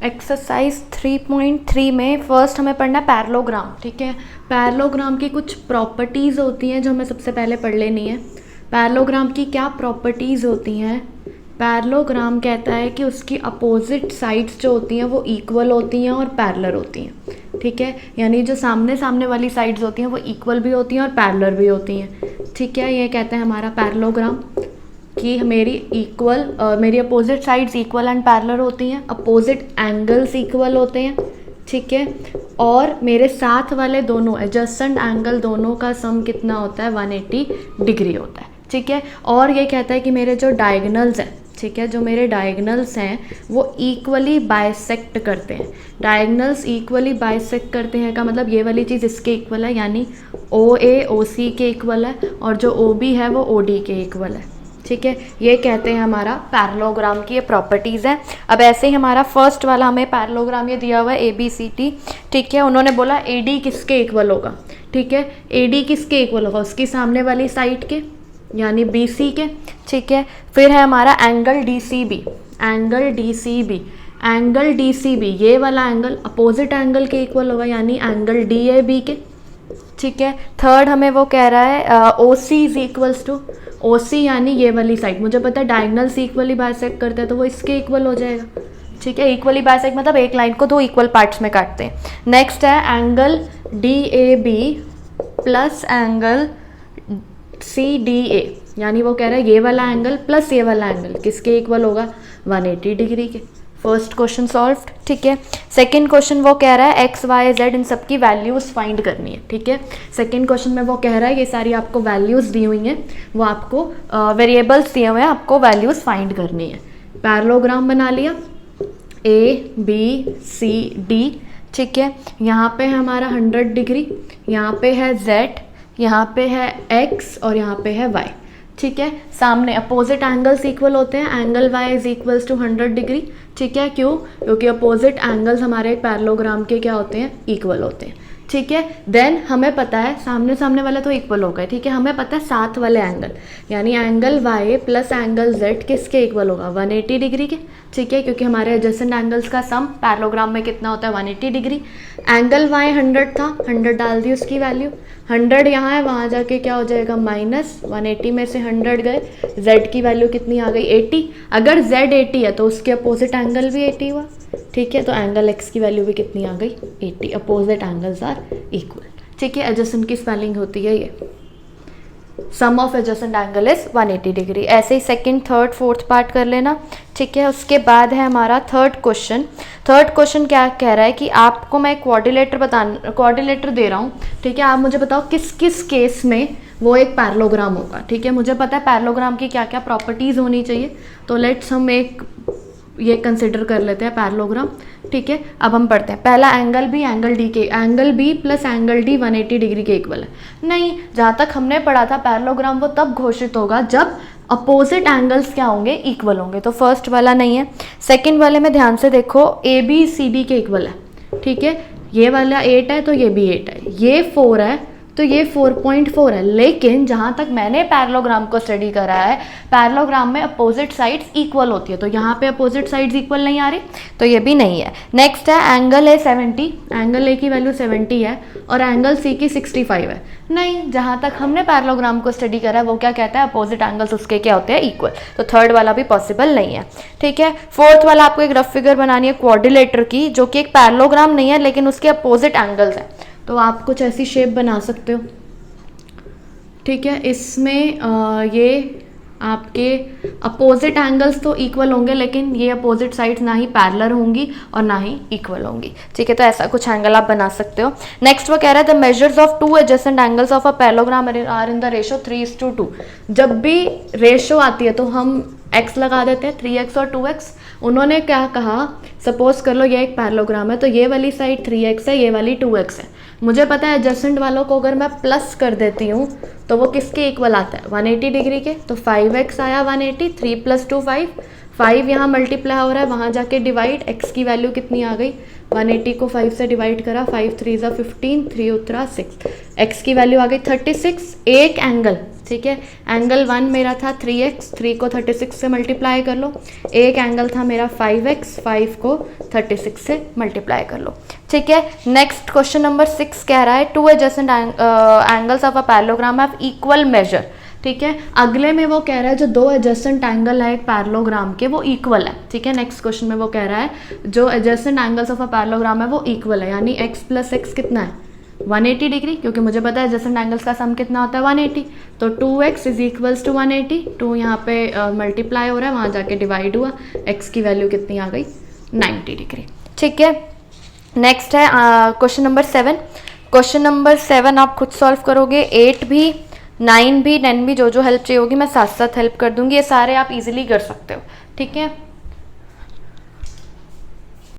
Exercise 3.3 में first हमें पढ़ना है पैरेललोग्राम। ठीक है, पैरेललोग्राम की कुछ प्रॉपर्टीज़ होती हैं जो हमें सबसे पहले पढ़ लेनी है। पैरेललोग्राम की क्या प्रॉपर्टीज़ होती हैं? पैरेललोग्राम कहता है कि उसकी अपोजिट साइड्स जो होती हैं वो इक्वल होती हैं और पैरेलल होती हैं। ठीक है, यानी जो सामने सामने वाली साइड्स होती हैं वो इक्वल भी होती हैं और पैरेलल भी होती हैं। ठीक है, ये कहते हैं हमारा पैरेललोग्राम कि मेरी opposite sides equal and parallel होती हैं, अपोजिट एंगल्स इक्वल होते हैं। ठीक है, और मेरे साथ वाले दोनों एडजेसेंट एंगल दोनों का सम कितना होता है? 180 डिग्री होता है। ठीक है, और ये कहता है कि मेरे जो डायगोनल्स हैं, ठीक है, जो मेरे डायगोनल्स हैं वो इक्वली बाइसेक्ट करते हैं। डायगोनल्स इक्वली बाइसेक्ट करते हैं का मतलब ये वाली चीज़ इसके इक्वल है, यानी OA OC के इक्वल है और जो OB है वो OD के इक्वल है। ठीक है, ये कहते हैं हमारा पैरेललोग्राम की ये प्रॉपर्टीज़ हैं। अब ऐसे ही हमारा फर्स्ट वाला हमें पैरेललोग्राम ये दिया हुआ है ABCD। ठीक है, उन्होंने बोला AD किसके इक्वल होगा? ठीक है, AD किसके इक्वल होगा? उसकी सामने वाली साइड के, यानी BC के। ठीक है, फिर है हमारा angle DCB। Angle DCB, angle DCB ये वाला एंगल अपोजिट एंगल के इक्वल होगा, यानी एंगल DAB के। ठीक है, थर्ड हमें वो कह रहा है OC is equals to OC, यानी ये वाली साइड। मुझे पता है डायगोनल्स इक्वली बाइसेक्ट करते हैं तो वो इसके इक्वल हो जाएगा। ठीक है, इक्वली बाइसेक्ट मतलब एक लाइन को दो इक्वल पार्ट्स में काटते हैं। नेक्स्ट है angle DAB plus angle CDA, यानी वो कह रहा है ये वाला एंगल प्लस ये वाला एंगल किसके इक्वल होगा? 180 डिग्री के। First question solved. ठीक है, सेकंड क्वेश्चन वो कह रहा है x, y, z इन सब की वैल्यूज़ फाइंड करनी है। ठीक है, सेकंड क्वेश्चन में वो कह रहा है ये सारी आपको वैल्यूज़ दी हुई हैं, वो आपको वेरिएबल्स दिए हुए हैं, आपको वैल्यूज़ फाइंड करनी है। पैरेललोग्राम बना लिया ABCD। ठीक है, यहाँ पे है हमारा 100 डिग्री, यहाँ पे है z, यहाँ पे है x और यहाँ पे है y। ठीक है, सामने अपोजिट एंगल्स इक्वल होते हैं, angle y is equals to 100 degree. ठीक है, क्यों? क्योंकि अपोजिट एंगल्स हमारे पैरेललोग्राम के क्या होते हैं? इक्वल होते हैं। ठीक है, देन हमें पता है सामने सामने वाले तो इक्वल हो गए। ठीक है, हमें पता है साथ वाले एंगल, यानी angle y plus angle z किसके इक्वल होगा? 180 डिग्री के। ठीक है, क्योंकि हमारे एडजेसेंट एंगल्स का सम पैरेललोग्राम में कितना होता है? 180 डिग्री। एंगल y 100 था, 100 डाल दी उसकी वैल्यू, 100 यहाँ है, वहाँ जाके क्या हो जाएगा? माइनस 180 में से 100 गए, z की वैल्यू कितनी आ गई? 80। अगर z 80 है तो उसके अपोजिट एंगल भी 80 हुआ। ठीक है, तो एंगल x की वैल्यू भी कितनी आ गई? 80। Opposite angles are equal. ठीक है, एडजेसेंट की स्पेलिंग होती है ये, sum of adjacent angle is 180 degree. ऐसे ही सेकंड, थर्ड, फोर्थ पार्ट कर लेना। ठीक है, उसके बाद है हमारा थर्ड क्वेश्चन। थर्ड क्वेश्चन क्या कह रहा है कि आपको मैं क्वाड्रिलेटर दे रहा हूँ। ठीक है, आप मुझे बताओ किस किस केस में वो एक पैरेललोग्राम होगा। ठीक है, मुझे पता है पैरेललोग्राम की क्या क्या प्रॉपर्टीज़ होनी चाहिए, तो लेट्स हम एक ये कंसिडर कर लेते हैं पैरेललोग्राम। ठीक है, अब हम पढ़ते हैं। पहला angle B plus angle D 180 degree के इक्वल है। नहीं, जहाँ तक हमने पढ़ा था पैरेललोग्राम वो तब घोषित होगा जब अपोजिट एंगल्स क्या होंगे? इक्वल होंगे। तो फर्स्ट वाला नहीं है। सेकंड वाले में ध्यान से देखो, ABCD के इक्वल है। ठीक है, ये वाला 8 है तो ये भी 8 है, ये 4 है तो ये 4.4 है। लेकिन जहाँ तक मैंने पैरेललोग्राम को स्टडी करा है, पैरेललोग्राम में अपोजिट साइड्स इक्वल होती है, तो यहाँ पे अपोजिट साइड्स इक्वल नहीं आ रही, तो ये भी नहीं है। नेक्स्ट है एंगल A 70, एंगल A की वैल्यू 70 है और एंगल C की 65 है। नहीं, जहाँ तक हमने पैरेललोग्राम को स्टडी करा है वो क्या कहता है? अपोजिट एंगल्स उसके क्या होते हैं? इक्वल। तो थर्ड वाला भी पॉसिबल नहीं है। ठीक है, फोर्थ वाला आपको एक रफ फिगर बनानी है क्वाड्रिलेटर की, जो कि एक पैरेललोग्राम नहीं है लेकिन उसके अपोजिट एंगल्स हैं, तो आप कुछ ऐसी शेप बना सकते हो। ठीक है, इसमें ये आपके अपोजिट एंगल्स तो इक्वल होंगे लेकिन ये अपोजिट साइड्स ना ही पैरेलल होंगी और ना ही इक्वल होंगी। ठीक है, तो ऐसा कुछ एंगल आप बना सकते हो। नेक्स्ट वो कह रहा है the measures of two adjacent angles of a parallelogram are in the ratio 3:2। जब भी रेशो आती है तो हम x लगा देते हैं, 3x और 2x। उन्होंने क्या कहा, सपोज कर लो ये एक पैरेललोग्राम है तो ये वाली साइड 3x है, ये वाली 2x है। मुझे पता है एडजेसेंट वालों को अगर मैं प्लस कर देती हूँ तो वो किसके इक्वल आता है? 180 डिग्री के। तो 5x आया 180, 3 + 2 5, 5 यहाँ मल्टीप्लाई हो रहा है, वहाँ जाके डिवाइड, x की वैल्यू कितनी आ गई? 180 को 5 से डिवाइड करा, 5 3 = 15, 3 उतरा 6, x की वैल्यू आ गई 36। एक एंगल ठीक है। एंगल 1 मेरा था 3x, 3 को 36 से मल्टीप्लाई कर लो। एक एंगल था मेरा 5x, 5 को 36 से मल्टीप्लाई कर लो। ठीक है। नेक्स्ट क्वेश्चन नंबर 6 कह रहा है 2 adjacent angles of a parallelogram have equal major. ठीक है। अगले में वो कह रहा है जो 2 एडजेसेंट एंगल है एक पैरेललोग्राम के वो इक्वल है। ठीक है। नेक्स्ट क्वेश्चन में वो कह रहा है जो adjacent angles of a parallelogram है वो इक्वल है, यानी x प्लस एक्स कितना है 180 डिग्री, क्योंकि मुझे पता है एडजेसेंट एंगल्स का सम कितना होता है 180। तो 2x इज इक्वल्स टू 180, 2 यहाँ पे मल्टीप्लाई हो रहा है, वहाँ जाके डिवाइड हुआ, x की वैल्यू कितनी आ गई 90 डिग्री। ठीक है। नेक्स्ट है क्वेश्चन नंबर 7। क्वेश्चन नंबर 7 आप खुद सॉल्व करोगे, 8 भी 9 भी 10 भी जो हेल्प चाहिए होगी मैं साथ साथ हेल्प कर दूंगी, ये सारे आप इजीली कर सकते हो। ठीक है।